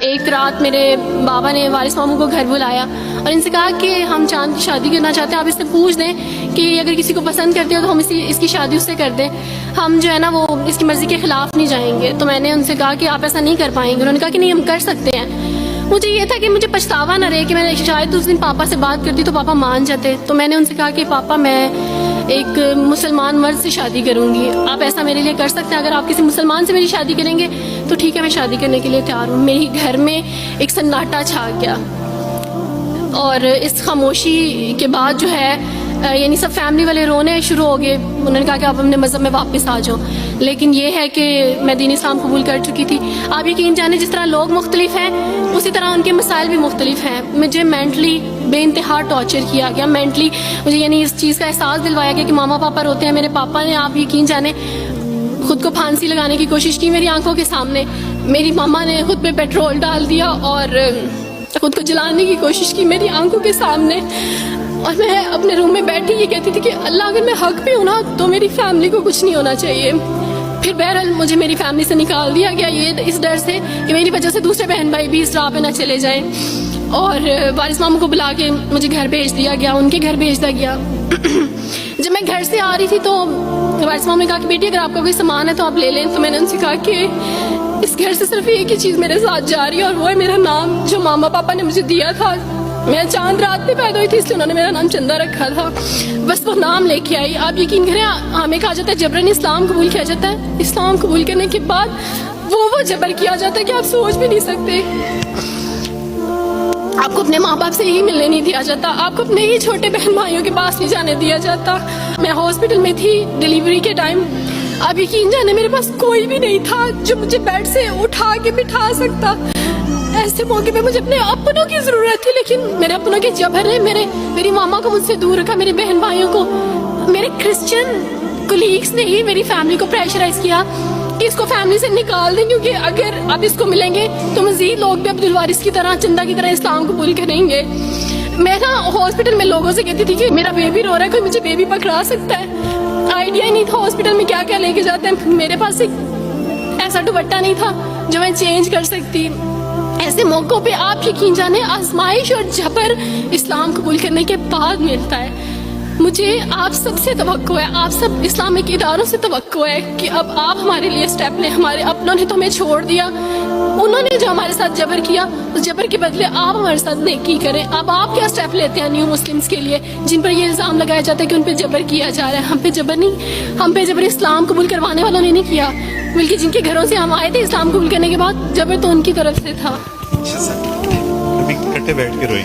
ایک رات میرے بابا نے وارث ماموں کو گھر بلایا اور ان سے کہا کہ ہم چاند کی شادی کرنا چاہتے ہیں، آپ اس سے پوچھ دیں کہ اگر کسی کو پسند کرتے ہو تو ہم اس کی شادی اس سے کر دیں، ہم جو ہے نا وہ اس کی مرضی کے خلاف نہیں جائیں گے۔ تو میں نے ان سے کہا کہ آپ ایسا نہیں کر پائیں گے۔ انہوں نے کہا کہ نہیں، ہم کر سکتے ہیں۔ مجھے یہ تھا کہ مجھے پچھتاوا نہ رہے کہ میں نے شاید اس دن پاپا سے بات کرتی تو پاپا مان جاتے۔ تو میں نے ان سے کہا کہ پاپا میں ایک مسلمان مرد سے شادی کروں گی، آپ ایسا میرے لیے کر سکتے ہیں؟ اگر آپ کسی مسلمان سے میری شادی کریں گے تو ٹھیک ہے، میں شادی کرنے کے لیے تیار ہوں۔ میری گھر میں ایک سناٹا چھا گیا اور اس خاموشی کے بعد جو ہے یعنی سب فیملی والے رونے شروع ہو گئے۔ انہوں نے کہا کہ آپ اپنے مذہب میں واپس آ جاؤ، لیکن یہ ہے کہ میں دین اسلام قبول کر چکی تھی۔ آپ یقین جانیں جس طرح لوگ مختلف ہیں اسی طرح ان کے مسائل بھی مختلف ہیں۔ مجھے مینٹلی بے انتہا ٹارچر کیا گیا، مینٹلی مجھے یعنی اس چیز کا احساس دلوایا گیا کہ ماما پاپا روتے ہیں۔ میرے پاپا نے آپ یقین جانیں خود کو پھانسی لگانے کی کوشش کی میری آنکھوں کے سامنے، میری ماما نے خود پہ پیٹرول ڈال دیا اور خود کو جلانے کی کوشش کی میری آنکھوں کے سامنے، اور میں اپنے روم میں بیٹھی یہ کہتی تھی کہ اللہ اگر میں حق پہ ہوں نا تو میری فیملی کو کچھ نہیں ہونا چاہیے۔ پھر بہرحال مجھے میری فیملی سے نکال دیا گیا، یہ اس ڈر سے کہ میری وجہ سے دوسرے بہن بھائی بھی اس راہ پہ نہ چلے جائیں، اور وارث ماموں کو بلا کے مجھے گھر بھیج دیا گیا، ان کے گھر بھیج دیا گیا۔ جب میں گھر سے آ رہی تھی تو وارث ماموں نے کہا کہ بیٹی اگر آپ کا کوئی سامان ہے تو آپ لے لیں۔ تو میں نے ان سے کہا کہ اس گھر سے صرف ایک ہی چیز میرے ساتھ جا رہی ہے اور وہ ہے میرا نام جو ماما پاپا نے مجھے دیا تھا۔ میں چاند رات میں پیدا ہوئی تھی اس لیے انہوں نے میرا نام چندہ رکھا تھا، بس وہ نام لے کے آئی۔ آپ یقین کریں ہمیں کہا جاتا ہے جبرن اسلام قبول کیا جاتا ہے، اسلام قبول کرنے کے بعد وہ جبر کیا جاتا ہے کہ آپ سوچ بھی نہیں سکتے۔ آپ کو اپنے ماں باپ سے ہی ملنے نہیں دیا جاتا، آپ کو اپنے ہی چھوٹے بہن بھائیوں کے پاس نہیں جانے دیا جاتا۔ میں ہاسپٹل میں تھی ڈیلیوری کے ٹائم، آپ یقین جانے میرے پاس کوئی بھی نہیں تھا جو مجھے بیڈ سے اٹھا کے بٹھا سکتا۔ ایسے موقع پہ مجھے اپنے اپنوں کی ضرورت تھی، لیکن میرے اپنوں کے جبر نے میری ماما کو مجھ سے دور رکھا، میرے بہن بھائیوں کو۔ میرے کرسچن کولیگس نے ہی میری فیملی کو پریشرائز کیا کہ اس کو فیملی سے نکال دیں، کیونکہ اگر آپ اس کو ملیں گے تو مزید لوگ بھی عبدالوارث کی طرح چندہ کی طرح اسلام قبول کریں گے۔ میں نا ہاسپٹل میں لوگوں سے کہتی تھی کہ میرا بیبی رو رہا ہے، کوئی مجھے بیبی پکڑا سکتا ہے۔ آئیڈیا ہی نہیں تھا ہاسپٹل میں کیا کیا لے کے جاتے ہیں، میرے پاس ایک ایسا دوپٹہ نہیں تھا جو میں چینج کر سکتی۔ ایسے موقعوں پہ آپ یقین جانیں آزمائش اور جبر اسلام قبول کرنے کے بعد ملتا ہے۔ مجھے آپ سب سے توقع ہے، آپ سب اسلامک اداروں سے توقع ہے کہ اب آپ ہمارے لیے سٹیپ لیں۔ ہمارے اپنوں نے تو ہمیں چھوڑ دیا، انہوں نے جو ہمارے ساتھ جبر کیا اس جبر کے بدلے آپ ہمارے ساتھ نیکی کریں۔ اب آپ کیا سٹیپ لیتے ہیں نیو مسلمز کے لیے جن پر یہ الزام لگایا جاتا ہے کہ ان پہ جبر کیا جا رہا ہے؟ ہم پہ جبر نہیں، ہم پہ جبر اسلام قبول کروانے والوں نے نہیں کیا، بلکہ جن کے گھروں سے ہم آئے تھے اسلام قبول کرنے کے بعد جبر تو ان کی طرف سے تھا۔ ابھی کٹے بیٹھ کے روئی